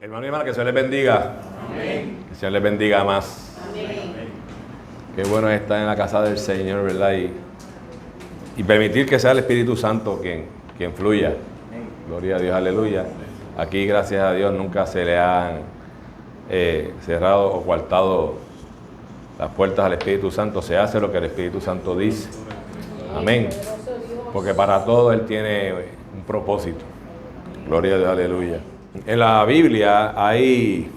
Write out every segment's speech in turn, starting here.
Hermano y hermana, que se les bendiga. Amén. Que se les bendiga más. Amén. Qué bueno es estar en la casa del Señor, ¿verdad? Y permitir que sea el Espíritu Santo quien fluya. Gloria a Dios, aleluya. Aquí, gracias a Dios, nunca se le han cerrado o coartado las puertas al Espíritu Santo. Se hace lo que el Espíritu Santo dice. Amén. Porque para todo Él tiene un propósito. Gloria a Dios, aleluya. En la Biblia hay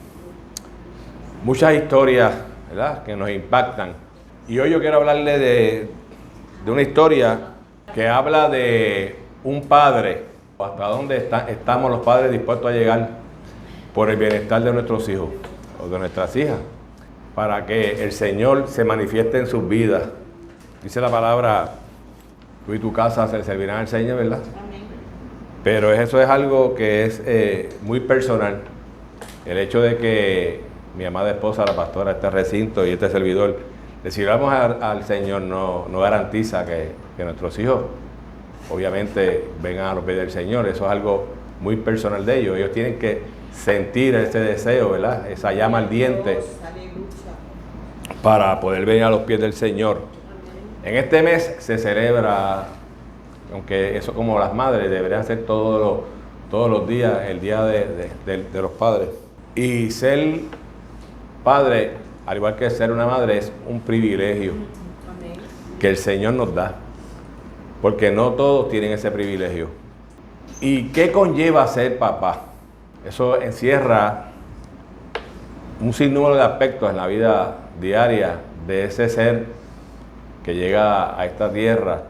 muchas historias, ¿verdad?, que nos impactan. Y hoy yo quiero hablarle de una historia que habla de un padre, hasta dónde estamos los padres dispuestos a llegar por el bienestar de nuestros hijos o de nuestras hijas, para que el Señor se manifieste en sus vidas. Dice la palabra, tú y tu casa se servirán al Señor, ¿verdad? Amén. Pero eso es algo que es muy personal. El hecho de que mi amada esposa, la pastora, este recinto y este servidor, le sirvamos al Señor no garantiza que nuestros hijos, obviamente, vengan a los pies del Señor. Eso es algo muy personal de ellos. Ellos tienen que sentir ese deseo, ¿verdad? Esa llama ardiente para poder venir a los pies del Señor. En este mes se celebra, aunque eso como las madres deberían ser todos los días, el día de los padres. Y ser padre, al igual que ser una madre, es un privilegio que el Señor nos da, porque no todos tienen ese privilegio. ¿Y qué conlleva ser papá? Eso encierra un sinnúmero de aspectos en la vida diaria de ese ser que llega a esta tierra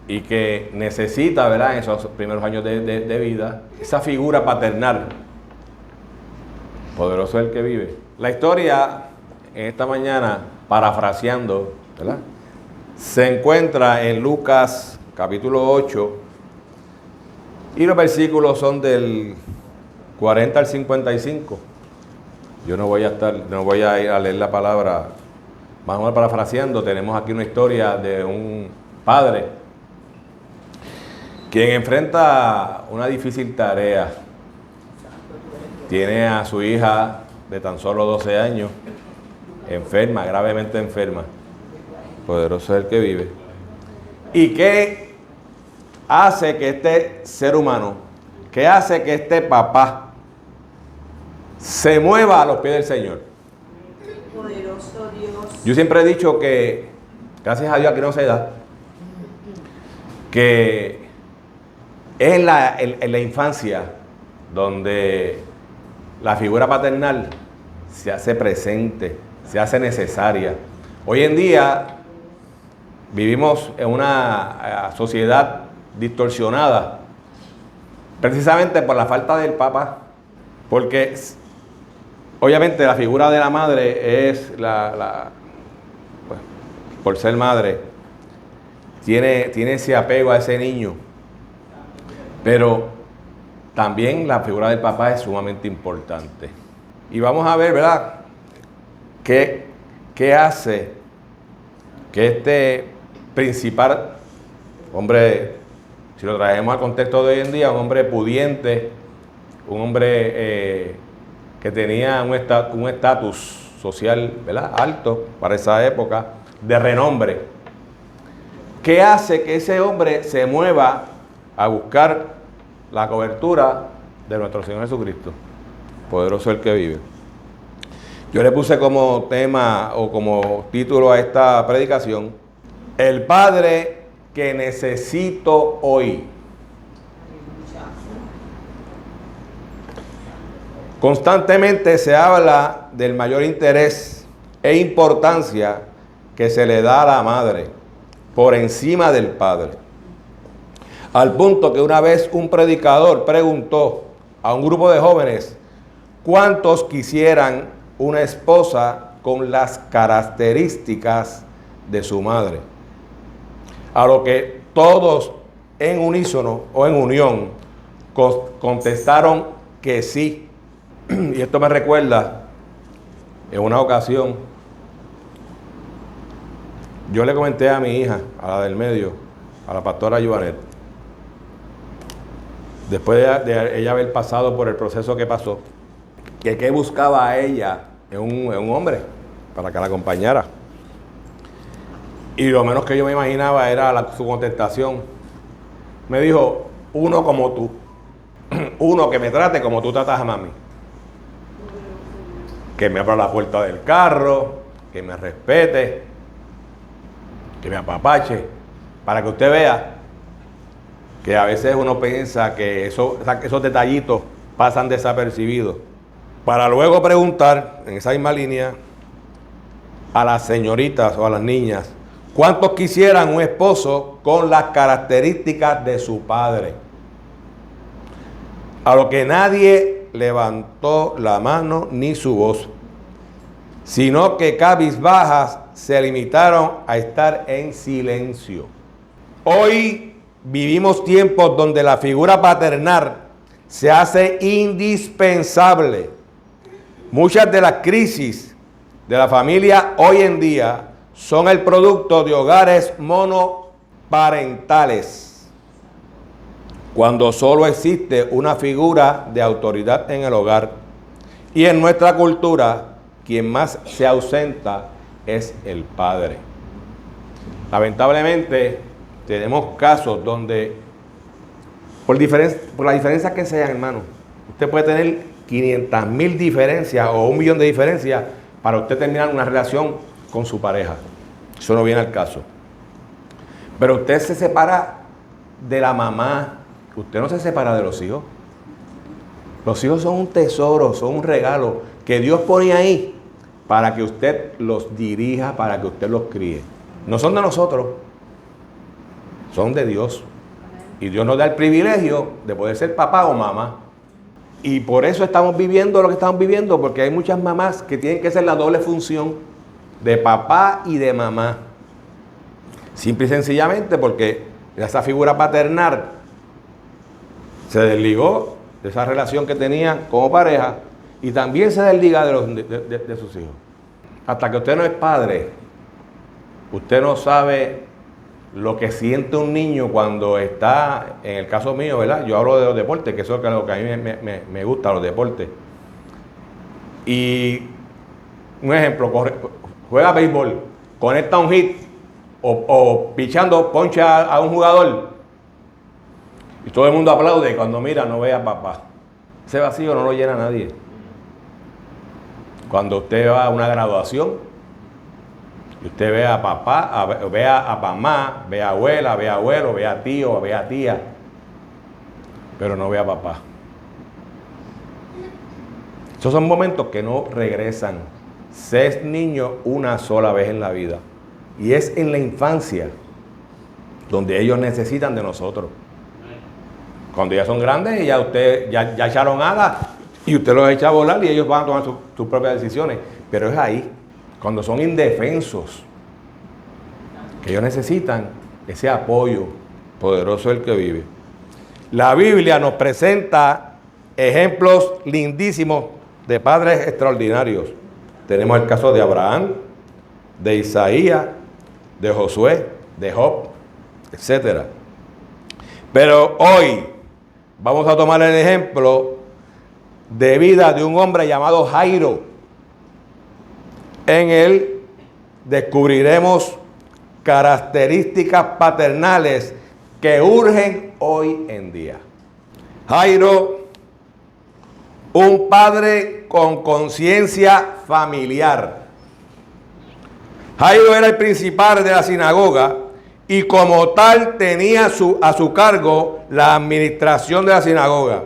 y que necesita, ¿verdad?, en esos primeros años de vida, esa figura paternal. Poderoso el que vive. La historia, en esta mañana, parafraseando, ¿verdad?, se encuentra en Lucas capítulo 8 y los versículos son del 40 al 55. Yo no voy a ir a leer la palabra, más o menos parafraseando. Tenemos aquí una historia de un padre quien enfrenta una difícil tarea. Tiene a su hija de tan solo 12 años, enferma, gravemente enferma. Poderoso es el que vive. ¿Y qué hace que este ser humano, qué hace que este papá se mueva a los pies del Señor? Poderoso Dios. Yo siempre he dicho que, gracias a Dios, aquí no se da, que es en la infancia donde la figura paternal se hace presente, se hace necesaria. Hoy en día vivimos en una sociedad distorsionada, precisamente por la falta del papá, porque obviamente la figura de la madre es pues, por ser madre, tiene ese apego a ese niño, pero también la figura del papá es sumamente importante. Y vamos a ver, ¿verdad?, qué hace que este principal hombre, si lo traemos al contexto de hoy en día, un hombre pudiente, un hombre que tenía un estatus social, ¿verdad?, alto para esa época, de renombre. ¿Qué hace que ese hombre se mueva a buscar la cobertura de nuestro Señor Jesucristo? Poderoso el que vive. Yo le puse como tema o como título a esta predicación: el padre que necesito hoy. Constantemente se habla del mayor interés e importancia que se le da a la madre por encima del padre. Al punto que una vez un predicador preguntó a un grupo de jóvenes cuántos quisieran una esposa con las características de su madre. A lo que todos en unísono o en unión contestaron que sí. Y esto me recuerda, en una ocasión, yo le comenté a mi hija, a la del medio, a la pastora Joanet, después de ella haber pasado por el proceso que pasó, que qué buscaba a ella en un hombre para que la acompañara. Y lo menos que yo me imaginaba era su contestación. Me dijo, uno como tú. Uno que me trate como tú tratas a mami. Que me abra la puerta del carro, que me respete, que me apapache. Para que usted vea que a veces uno piensa que esos detallitos pasan desapercibidos. Para luego preguntar, en esa misma línea, a las señoritas o a las niñas, ¿cuántos quisieran un esposo con las características de su padre? A lo que nadie levantó la mano ni su voz, sino que cabizbajas se limitaron a estar en silencio. Hoy vivimos tiempos donde la figura paternal se hace indispensable. Muchas de las crisis de la familia hoy en día son el producto de hogares monoparentales, cuando solo existe una figura de autoridad en el hogar. Y en nuestra cultura, quien más se ausenta es el padre. Lamentablemente, tenemos casos donde, por las diferencias que sean, hermano, usted puede tener 500,000 diferencias o 1,000,000 de diferencias para usted terminar una relación con su pareja. Eso no viene al caso. Pero usted se separa de la mamá, usted no se separa de los hijos. Los hijos son un tesoro, son un regalo que Dios pone ahí para que usted los dirija, para que usted los críe. No son de nosotros, son de Dios. Y Dios nos da el privilegio de poder ser papá o mamá. Y por eso estamos viviendo lo que estamos viviendo, porque hay muchas mamás que tienen que hacer la doble función de papá y de mamá. Simple y sencillamente porque esa figura paternal se desligó de esa relación que tenían como pareja y también se desliga de sus hijos. Hasta que usted no es padre, usted no sabe lo que siente un niño cuando está, en el caso mío, ¿verdad? Yo hablo de los deportes, que eso es lo que a mí me gusta, los deportes. Y un ejemplo, juega béisbol, conecta un hit o pichando, poncha a un jugador y todo el mundo aplaude y cuando mira no ve a papá. Ese vacío no lo llena nadie. Cuando usted va a una graduación, usted ve a papá, ve a mamá, ve a abuela, ve a abuelo, ve a tío, ve a tía, pero no ve a papá. Esos son momentos que no regresan. Se es niño una sola vez en la vida. Y es en la infancia donde ellos necesitan de nosotros. Cuando ya son grandes, ya usted ya echaron alas y usted los echa a volar y ellos van a tomar sus propias decisiones. Pero es ahí, cuando son indefensos, que ellos necesitan ese apoyo poderoso del que vive. La Biblia nos presenta ejemplos lindísimos de padres extraordinarios. Tenemos el caso de Abraham, de Isaías, de Josué, de Job, etc. Pero hoy vamos a tomar el ejemplo de vida de un hombre llamado Jairo. En él descubriremos características paternales que urgen hoy en día. Jairo, un padre con conciencia familiar. Jairo era el principal de la sinagoga y como tal tenía a su cargo la administración de la sinagoga.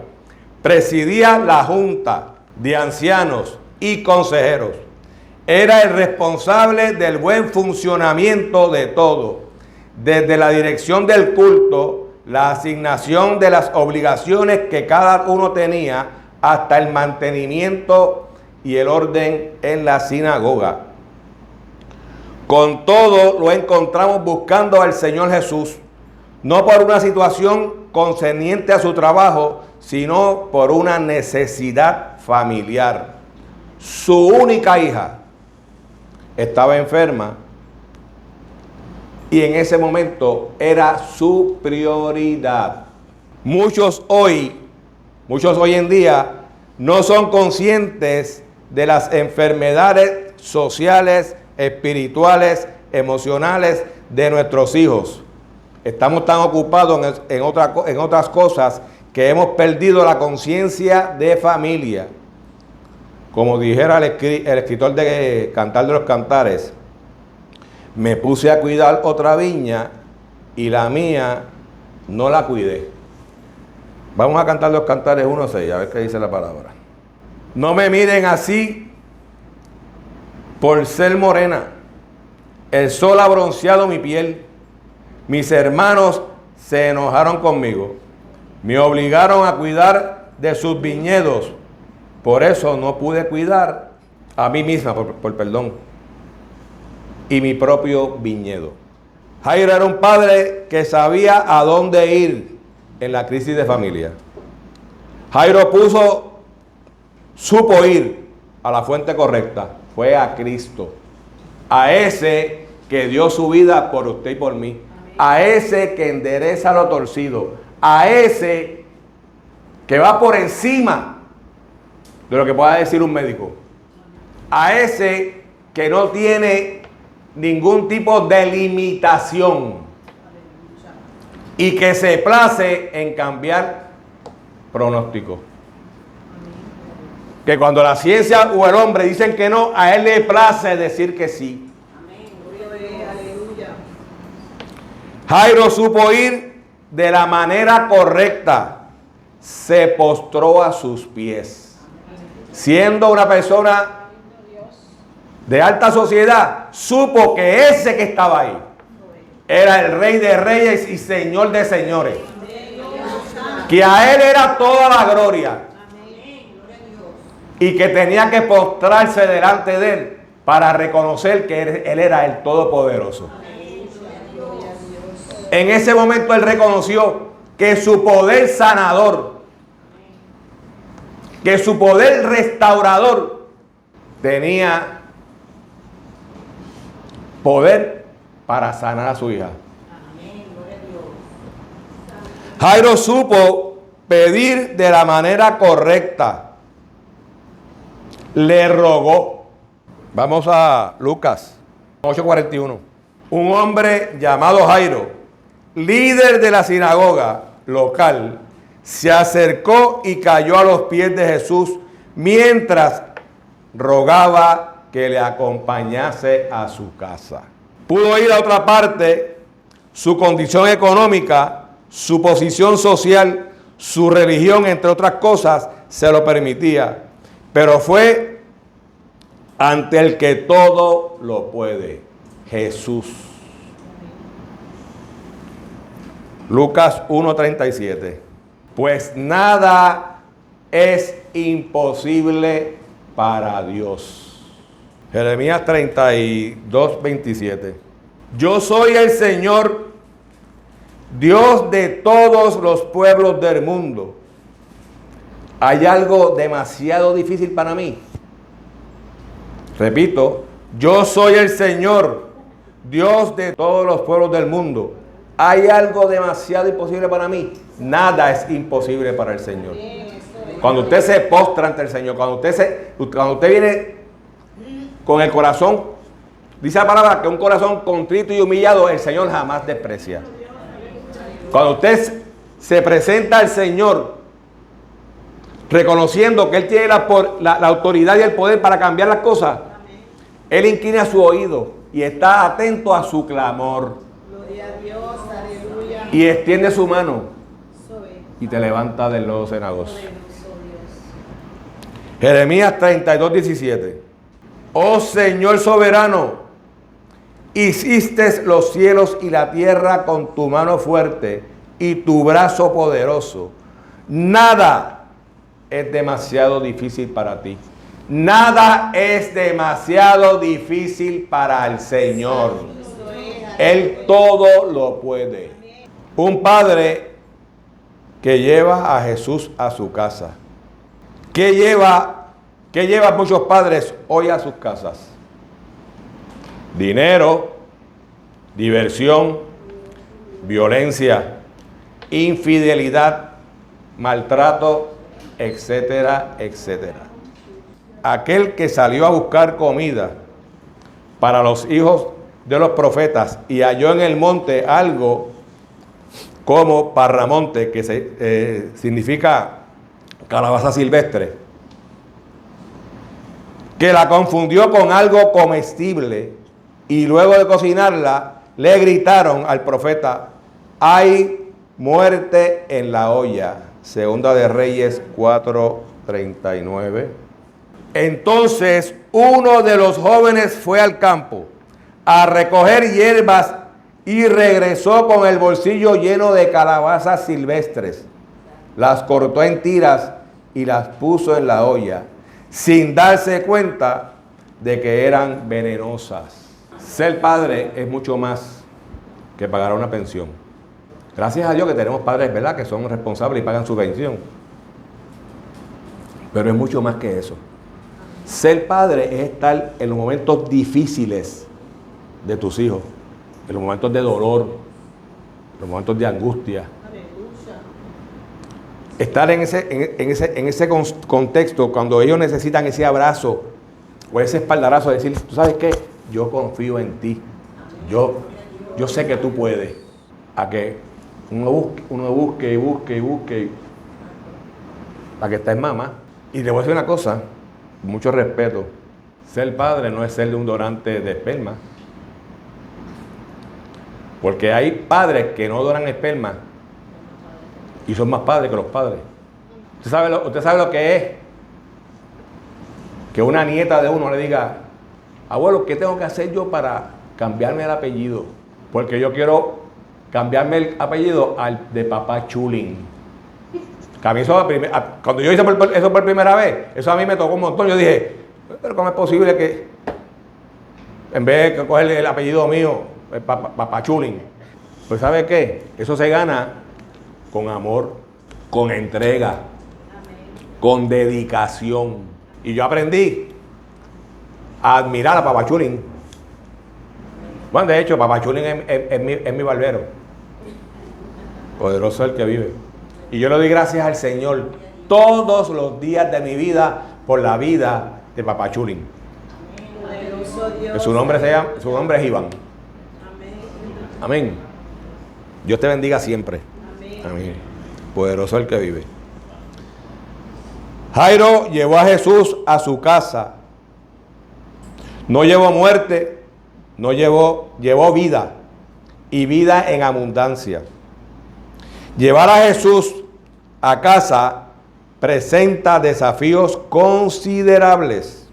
Presidía la junta de ancianos y consejeros. Era el responsable del buen funcionamiento de todo, desde la dirección del culto, la asignación de las obligaciones que cada uno tenía, hasta el mantenimiento y el orden en la sinagoga. Con todo lo encontramos buscando al Señor Jesús, no por una situación concerniente a su trabajo, sino por una necesidad familiar. Su única hija estaba enferma y en ese momento era su prioridad. Muchos hoy en día no son conscientes de las enfermedades sociales, espirituales, emocionales de nuestros hijos. Estamos tan ocupados en otras cosas que hemos perdido la conciencia de familia. Como dijera el escritor de Cantar de los Cantares, me puse a cuidar otra viña y la mía no la cuidé. Vamos a Cantar los Cantares 1:6, a ver qué dice la palabra. No me miren así por ser morena. El sol ha bronceado mi piel. Mis hermanos se enojaron conmigo. Me obligaron a cuidar de sus viñedos. Por eso no pude cuidar a mí misma, por perdón, y mi propio viñedo. Jairo era un padre que sabía a dónde ir en la crisis de familia. Jairo supo ir a la fuente correcta, fue a Cristo, a ese que dio su vida por usted y por mí, a ese que endereza lo torcido, a ese que va por encima de lo que pueda decir un médico, a ese que no tiene ningún tipo de limitación y que se place en cambiar pronóstico. Que cuando la ciencia o el hombre dicen que no, a él le place decir que sí. Jairo supo ir de la manera correcta, se postró a sus pies. Siendo una persona de alta sociedad, supo que ese que estaba ahí era el Rey de Reyes y Señor de Señores. Que a él era toda la gloria. Y que tenía que postrarse delante de él para reconocer que él era el Todopoderoso. En ese momento él reconoció que su poder sanador, que su poder restaurador tenía poder para sanar a su hija. Jairo supo pedir de la manera correcta. Le rogó. Vamos a Lucas 8:41. Un hombre llamado Jairo, líder de la sinagoga local, se acercó y cayó a los pies de Jesús mientras rogaba que le acompañase a su casa. Pudo ir a otra parte, su condición económica, su posición social, su religión, entre otras cosas, se lo permitía. Pero fue ante el que todo lo puede, Jesús. Lucas 1:37. Pues nada es imposible para Dios. Jeremías 32:27. Yo soy el Señor, Dios de todos los pueblos del mundo. ¿Hay algo demasiado difícil para mí? Repito, yo soy el Señor, Dios de todos los pueblos del mundo. ¿Hay algo demasiado imposible para mí? Nada es imposible para el Señor. Cuando usted se postra ante el Señor, cuando usted viene con el corazón, dice la palabra que un corazón contrito y humillado, el Señor jamás desprecia. Cuando usted se presenta al Señor, reconociendo que Él tiene la autoridad y el poder para cambiar las cosas, Él inclina su oído y está atento a su clamor. Gloria a Dios, aleluya. Y extiende su mano y te levanta del lodo cenagoso. Jeremías 32:17. Oh Señor soberano, hiciste los cielos y la tierra con tu mano fuerte y tu brazo poderoso. Nada es demasiado difícil para ti. Nada es demasiado difícil para el Señor. Él todo lo puede. Un padre que lleva a Jesús a su casa. ¿Qué lleva muchos padres hoy a sus casas? Dinero, diversión, violencia, infidelidad, maltrato, etcétera, etcétera. Aquel que salió a buscar comida para los hijos de los profetas y halló en el monte algo como parramonte, que significa calabaza silvestre, que la confundió con algo comestible y luego de cocinarla le gritaron al profeta: hay muerte en la olla. Segunda de Reyes 4:39. Entonces uno de los jóvenes fue al campo a recoger hierbas y regresó con el bolsillo lleno de calabazas silvestres. Las cortó en tiras y las puso en la olla, sin darse cuenta de que eran venenosas. Ser padre es mucho más que pagar una pensión. Gracias a Dios que tenemos padres, ¿verdad?, que son responsables y pagan su pensión. Pero es mucho más que eso. Ser padre es estar en los momentos difíciles de tus hijos, en los momentos de dolor, en los momentos de angustia. Estar en ese contexto cuando ellos necesitan ese abrazo o ese espaldarazo de decir: tú sabes qué, yo confío en ti, yo sé que tú puedes. A que uno busque para que esté en mamá. Y le voy a decir una cosa, con mucho respeto: ser padre no es ser de un donante de esperma, porque hay padres que no donan esperma y son más padres que los padres. ¿Usted sabe lo que es que una nieta de uno le diga: abuelo, ¿qué tengo que hacer yo para cambiarme el apellido? Porque yo quiero cambiarme el apellido al de papá Chulín. Que a mí eso, cuando yo hice eso por primera vez, eso a mí me tocó un montón. Yo dije: pero ¿cómo es posible que en vez de coger el apellido mío, papá Chulín? Pues ¿sabe qué? Eso se gana con amor, con entrega, con dedicación. Y yo aprendí a admirar a papá Chulín. Bueno, de hecho, papá Chulín es mi barbero. Poderoso el que vive. Y yo le doy gracias al Señor todos los días de mi vida por la vida de papá Chulín. Que su nombre es Iván. Amén. Dios te bendiga siempre. Amén. Poderoso el que vive. Jairo llevó a Jesús a su casa. No llevó muerte, llevó vida, y vida en abundancia. Llevar a Jesús a casa presenta desafíos considerables.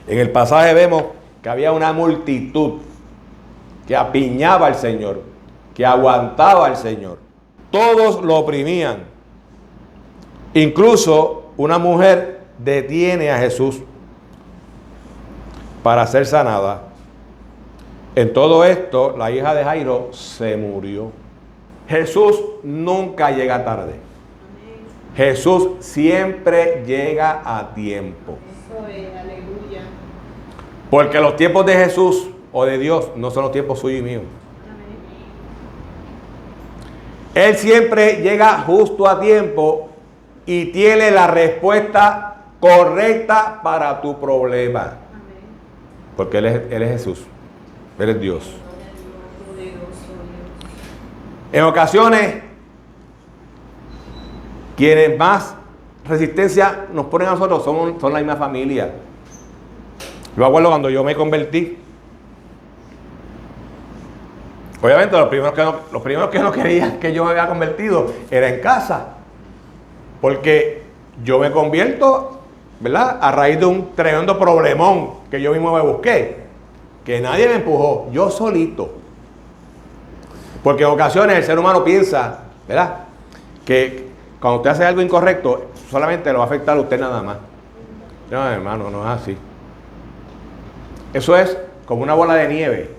En el pasaje vemos que había una multitud que apiñaba al Señor, que aguantaba al Señor. Todos lo oprimían. Incluso una mujer detiene a Jesús para ser sanada. En todo esto, la hija de Jairo se murió. Jesús nunca llega tarde. Jesús siempre llega a tiempo. Eso es, aleluya. Porque los tiempos de Jesús o de Dios no son los tiempos suyos y míos. Él siempre llega justo a tiempo y tiene la respuesta correcta para tu problema. Porque Él es Jesús. Él es Dios. En ocasiones, quienes más resistencia nos ponen a nosotros son la misma familia. Yo acuerdo cuando yo me convertí. Obviamente los primeros que no querían que yo me había convertido era en casa. Porque yo me convierto, ¿verdad?, a raíz de un tremendo problemón que yo mismo me busqué. Que nadie me empujó, yo solito. Porque en ocasiones el ser humano piensa, ¿verdad?, que cuando usted hace algo incorrecto, solamente lo va a afectar a usted nada más. No, hermano, no es así. Eso es como una bola de nieve,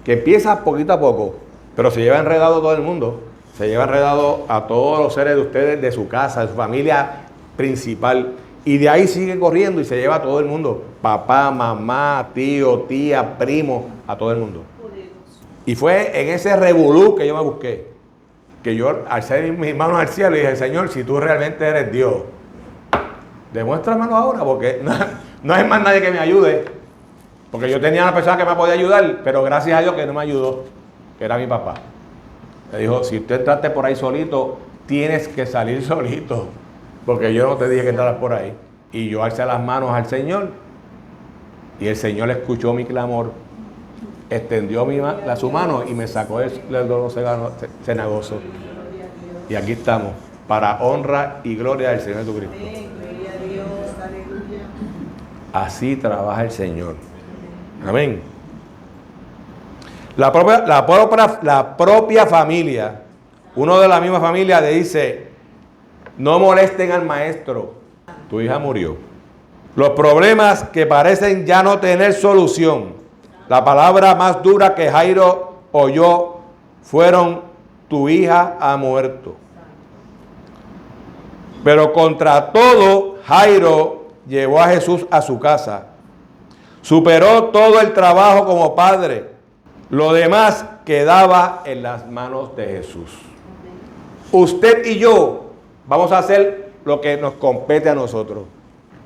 que empieza poquito a poco, pero se lleva enredado todo el mundo. Se lleva enredado a todos los seres de ustedes, de su casa, de su familia principal. Y de ahí sigue corriendo y se lleva a todo el mundo. Papá, mamá, tío, tía, primo, a todo el mundo. Y fue en ese revolú que yo me busqué. que yo alcé mis manos al cielo y dije, Señor, si tú realmente eres Dios, demuéstramelo ahora, porque no hay más nadie que me ayude. Porque yo tenía una persona que me podía ayudar, pero gracias a Dios que no me ayudó, que era mi papá. Me dijo, si tú entraste por ahí solito, tienes que salir solito, porque yo no te dije que entraras por ahí. Y yo alcé las manos al Señor, y el Señor escuchó mi clamor, extendió su mano y me sacó del dolor cenagoso. Y aquí estamos, para honra y gloria del Señor Jesucristo. Gloria a Dios, aleluya. Así trabaja el Señor. Amén. La propia familia, uno de la misma familia le dice, no molesten al maestro, tu hija murió. Los problemas que parecen ya no tener solución, la palabra más dura que Jairo oyó fueron, tu hija ha muerto. Pero contra todo, Jairo llevó a Jesús a su casa. Superó todo el trabajo como padre. Lo demás quedaba en las manos de Jesús. Usted y yo vamos a hacer lo que nos compete a nosotros.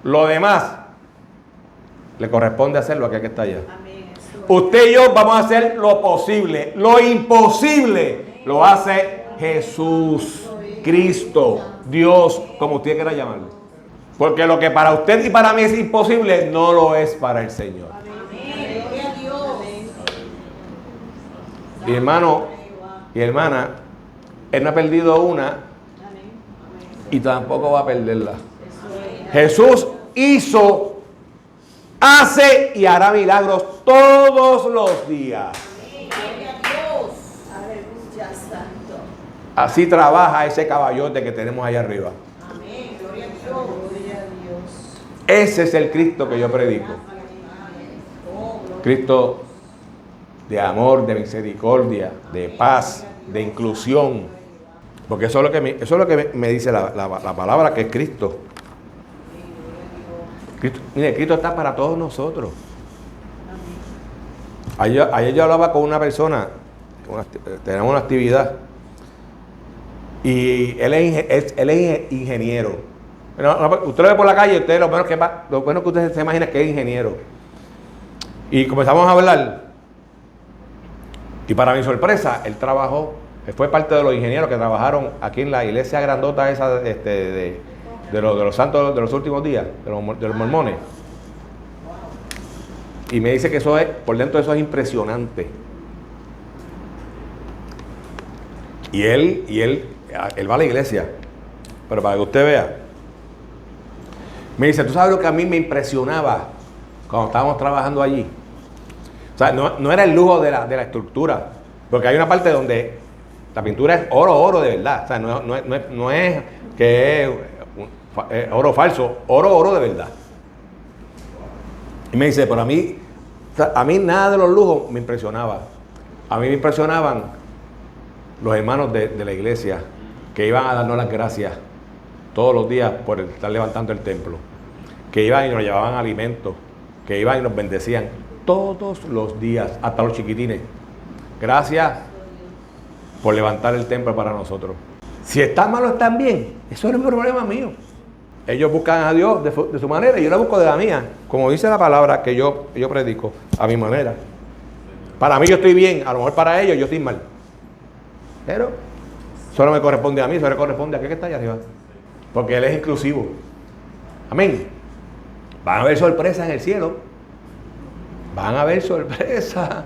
Lo demás le corresponde hacerlo a aquel que está allá. Usted y yo vamos a hacer lo posible. Lo imposible lo hace Jesús, Cristo, Dios, como usted quiera llamarlo. Porque lo que para usted y para mí es imposible, no lo es para el Señor. Y hermano y hermana, Él no ha perdido una y tampoco va a perderla. Jesús hizo, hace y hará milagros todos los días. Así trabaja ese caballote que tenemos ahí arriba. Ese es el Cristo que yo predico. Cristo de amor, de misericordia, de paz, de inclusión. Porque eso es lo que me dice la palabra, que es Cristo. Mire, Cristo está para todos nosotros. Ayer yo hablaba con una persona, tenemos una actividad, y él es ingeniero. Usted lo ve por la calle, lo bueno que usted se imagina que es ingeniero. Y comenzamos a hablar, y para mi sorpresa, él fue parte de los ingenieros que trabajaron aquí en la iglesia grandota esa de los santos de los últimos días, de los mormones. Y me dice que eso es, por dentro eso es impresionante. Y él va a la iglesia, pero para que usted vea, me dice, ¿tú sabes lo que a mí me impresionaba cuando estábamos trabajando allí? O sea, no era el lujo de la estructura, porque hay una parte donde la pintura es oro de verdad. O sea, no es que es oro falso, oro de verdad. Y me dice, pero a mí nada de los lujos me impresionaba. A mí me impresionaban los hermanos de la iglesia que iban a darnos las gracias todos los días por estar levantando el templo, que iban y nos llevaban alimentos, que iban y nos bendecían todos los días, hasta los chiquitines. Gracias por levantar el templo para nosotros. Si están mal o están bien, eso no es un problema mío. Ellos buscan a Dios de su manera y yo la busco de la mía, como dice la palabra que yo predico, a mi manera. Para mí yo estoy bien, a lo mejor para ellos yo estoy mal. Pero eso no me corresponde a mí, eso le corresponde a aquel que está allá arriba. Porque Él es inclusivo. Amén. Van a haber sorpresas en el cielo. Van a haber sorpresas.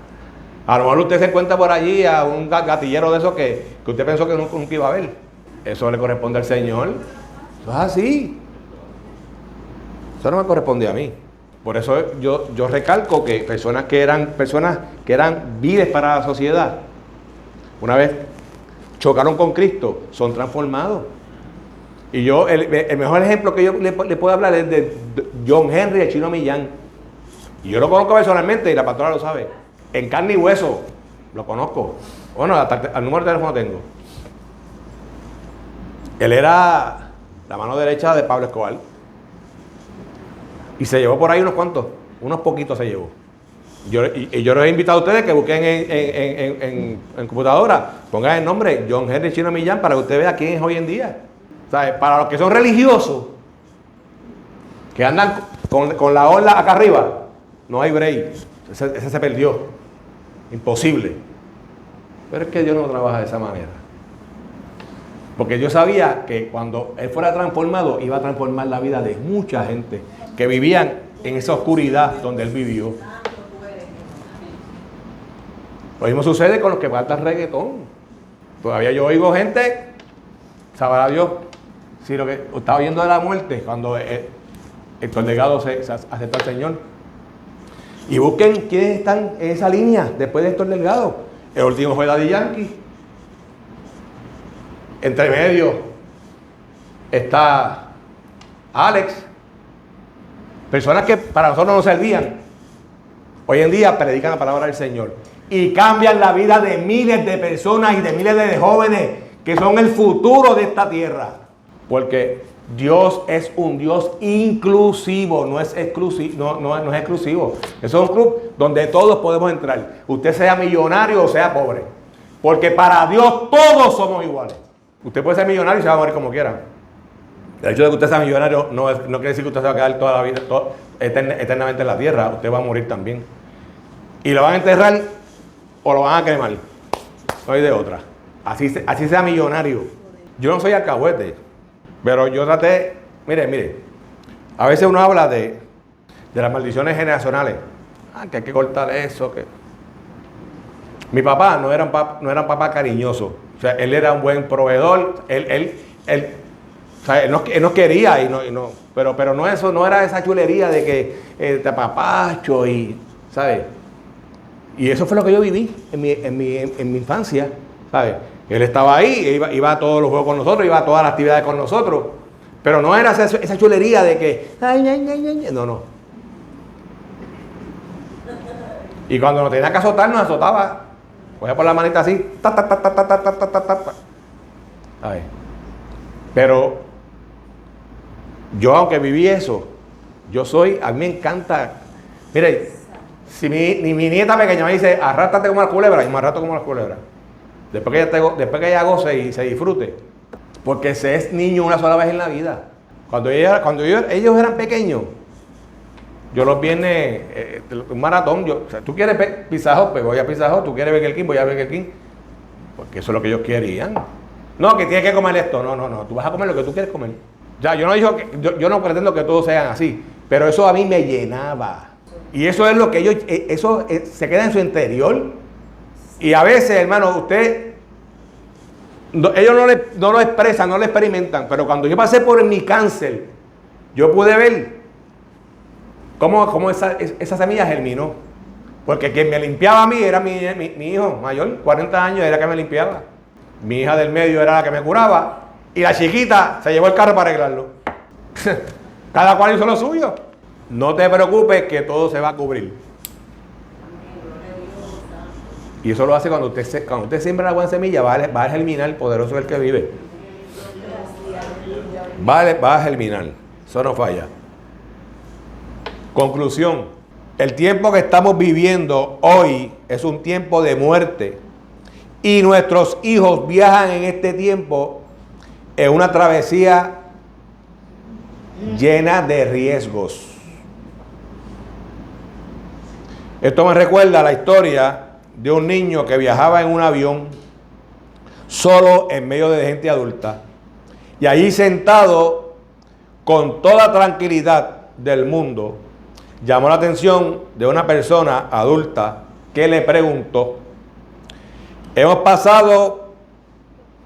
A lo mejor usted se encuentra por allí a un gatillero de esos que usted pensó que nunca iba a ver. Eso le corresponde al Señor. Eso es así. Eso no me corresponde a mí. Por eso yo recalco que personas que eran viles para la sociedad, una vez chocaron con Cristo, son transformados. Y el mejor ejemplo que yo le puedo hablar es de John Henry, el Chino Millán. Y yo lo conozco personalmente y la pastora lo sabe. En carne y hueso, lo conozco. Bueno, hasta el número de teléfono tengo. Él era la mano derecha de Pablo Escobar. Y se llevó por ahí unos poquitos se llevó. Yo los he invitado a ustedes que busquen en computadora, pongan el nombre John Henry Chino Millán para que usted vea quién es hoy en día. ¿Sabe? Para los que son religiosos, que andan con la ola acá arriba, no hay break. Ese se perdió. Imposible. Pero es que Dios no trabaja de esa manera. Porque yo sabía que cuando Él fuera transformado, iba a transformar la vida de mucha gente que vivían en esa oscuridad donde Él vivió. Lo mismo sucede con los que cantan reggaetón. Todavía yo oigo gente, sabrá Dios, si lo que estaba oyendo de la muerte, cuando Héctor Delgado se aceptó al Señor. Y busquen quiénes están en esa línea después de Héctor Delgado. El último fue Daddy Yankee. Entre medio está Alex. Personas que para nosotros no servían. Hoy en día predican la palabra del Señor. Y cambian la vida de miles de personas y de miles de jóvenes que son el futuro de esta tierra. Porque Dios es un Dios inclusivo, no es exclusivo. No es exclusivo. Eso es un club donde todos podemos entrar. Usted sea millonario o sea pobre. Porque para Dios todos somos iguales. Usted puede ser millonario y se va a morir como quiera. El hecho de que usted sea millonario no quiere decir que usted se va a quedar toda la vida, eternamente en la tierra. Usted va a morir también. Y lo van a enterrar o lo van a quemar. No hay de otra. Así sea millonario. Yo no soy alcahuete, pero yo traté, mire, a veces uno habla de las maldiciones generacionales. Que hay que cortar eso. Que mi papá no era un papá cariñoso. O sea, él era un buen proveedor. Él nos quería pero no era esa chulería de que te apapacho y, ¿sabes? Y eso fue lo que yo viví en mi infancia, ¿sabes? Él estaba ahí, iba a todos los juegos con nosotros, iba a todas las actividades con nosotros, pero no era esa chulería de que, no. Y cuando nos tenía que azotar, nos azotaba. Cogía por la manita así, ¿sabes? Pero yo, aunque viví eso, a mí me encanta. Mire, si mi nieta pequeña me dice, arrástrate como la culebra, y me arrastro como la culebra. Después que ella goce y se disfrute. Porque se es niño una sola vez en la vida. Cuando ellos eran pequeños, yo los viernes, un maratón, o sea, tú quieres ver Pizza Hut, pues voy a Pizza Hut, tú quieres Burger King, voy a Burger King. Porque eso es lo que ellos querían. No, que tienes que comer esto. No, tú vas a comer lo que tú quieres comer. Ya, yo no pretendo que todos sean así, pero eso a mí me llenaba. Y eso es lo que ellos, se queda en su interior. Y a veces, hermano, ellos no lo expresan, no lo experimentan, pero cuando yo pasé por mi cáncer, yo pude ver cómo esa semilla germinó. Porque quien me limpiaba a mí era mi hijo mayor, 40 años, era que me limpiaba. Mi hija del medio era la que me curaba. Y la chiquita se llevó el carro para arreglarlo. Cada cual hizo lo suyo. No te preocupes que todo se va a cubrir. Y eso lo hace cuando usted siembra la buena semilla, va a germinar, el poderoso el que vive. Va a germinar. Eso no falla. Conclusión. El tiempo que estamos viviendo hoy es un tiempo de muerte. Y nuestros hijos viajan en este tiempo en una travesía llena de riesgos. Esto me recuerda a la historia de un niño que viajaba en un avión solo en medio de gente adulta. Y allí sentado con toda tranquilidad del mundo, llamó la atención de una persona adulta que le preguntó: hemos pasado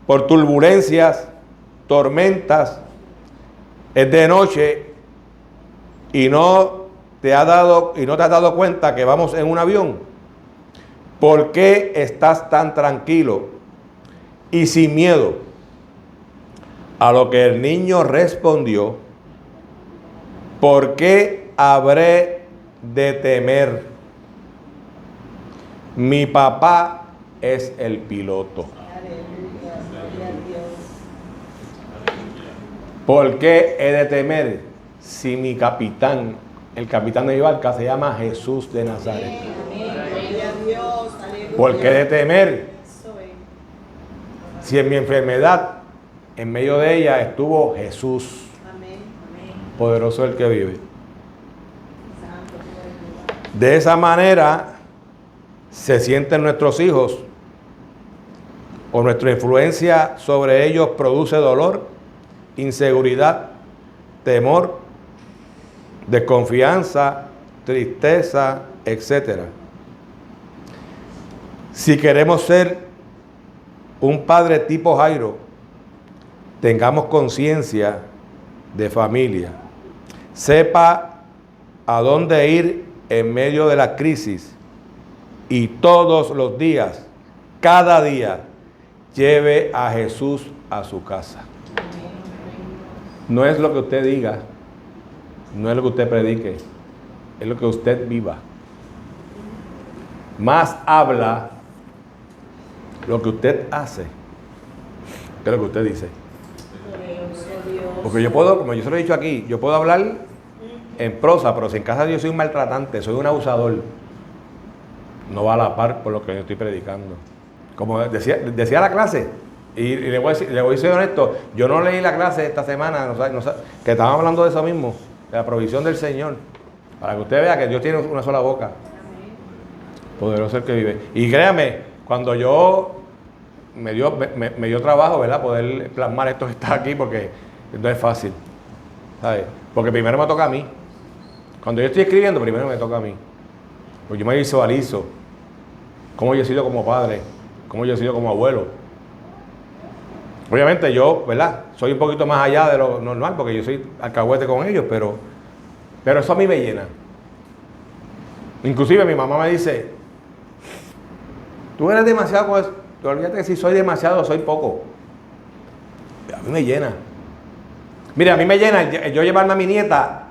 por turbulencias, tormentas, es de noche y no te has dado cuenta que vamos en un avión. ¿Por qué estás tan tranquilo y sin miedo? A lo que el niño respondió: ¿por qué habré de temer? Mi papá es el piloto. ¿Por qué he de temer si mi capitán el capitán de mi barca se llama Jesús de Nazaret. Gloria a Dios. Aleluya. ¿Por qué de temer? Eso es. Si en mi enfermedad, en medio de ella estuvo Jesús, Amén. poderoso el que vive. Santo. De esa manera se sienten nuestros hijos, o nuestra influencia sobre ellos produce dolor, inseguridad, temor, desconfianza, tristeza, etc. Si queremos ser un padre tipo Jairo, tengamos conciencia de familia. Sepa a dónde ir en medio de la crisis y todos los días, cada día, lleve a Jesús a su casa. No es lo que usted diga, no es lo que usted predique, es lo que usted viva. Más habla lo que usted hace que lo que usted dice. Poderoso Dios. Porque yo puedo, como yo se lo he dicho aquí, yo puedo hablar en prosa, pero si en casa yo soy un maltratante, soy un abusador, no va a la par por lo que yo estoy predicando. Como decía la clase, y le voy a ser honesto, yo no leí la clase esta semana, que estábamos hablando de eso mismo, de la provisión del Señor, para que usted vea que Dios tiene una sola boca. Poderoso el que vive. Y créame, cuando yo me dio trabajo, ¿verdad?, poder plasmar esto que está aquí, porque no es fácil, ¿sabes? Porque primero me toca a mí. Cuando yo estoy escribiendo, primero me toca a mí. Porque yo me visualizo cómo yo he sido como padre, cómo yo he sido como abuelo. Obviamente yo, ¿verdad?, soy un poquito más allá de lo normal, porque yo soy alcahuete con ellos, pero eso a mí me llena. Inclusive mi mamá me dice, tú eres demasiado con eso. Olvídate que si soy demasiado, soy poco. A mí me llena. Mira, a mí me llena yo llevarme a mi nieta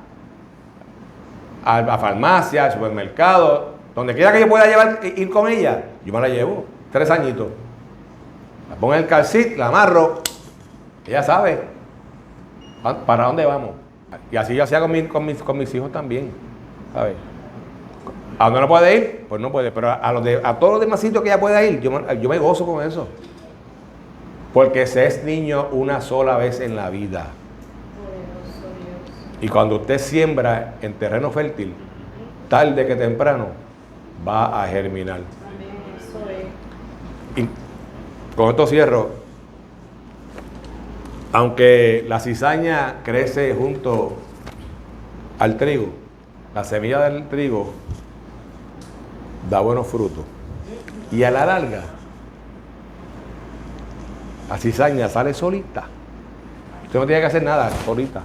a farmacia, al supermercado, donde quiera que yo pueda ir con ella, yo me la llevo, 3 añitos. La pongo en el car seat, la amarro, ella sabe para dónde vamos. Y así yo hacía con mis hijos también, ¿sabes? ¿A dónde no puede ir? Pues no puede, pero a todos los demás sitios que ella pueda ir, yo me gozo con eso. Porque se es niño una sola vez en la vida. Poderoso Dios. Y cuando usted siembra en terreno fértil, tarde que temprano, va a germinar. Amén. Eso es. Y con esto cierro. Aunque la cizaña crece junto al trigo, la semilla del trigo da buenos frutos. Y a la larga, la cizaña sale solita. Usted no tiene que hacer nada, solita.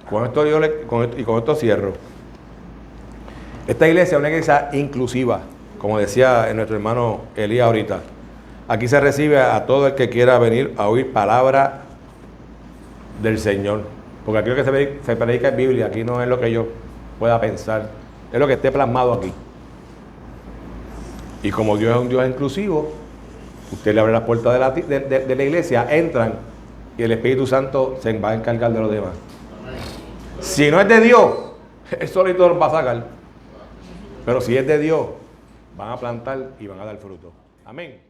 Con esto cierro. Esta iglesia es una iglesia inclusiva, como decía nuestro hermano Elías ahorita. Aquí se recibe a todo el que quiera venir a oír palabra del Señor. Porque aquí lo que se predica es Biblia, aquí no es lo que yo pueda pensar, es lo que esté plasmado aquí. Y como Dios es un Dios inclusivo, usted le abre las puertas de la iglesia, entran y el Espíritu Santo se va a encargar de los demás. Si no es de Dios, él solito los va a sacar. Pero si es de Dios, van a plantar y van a dar fruto. Amén.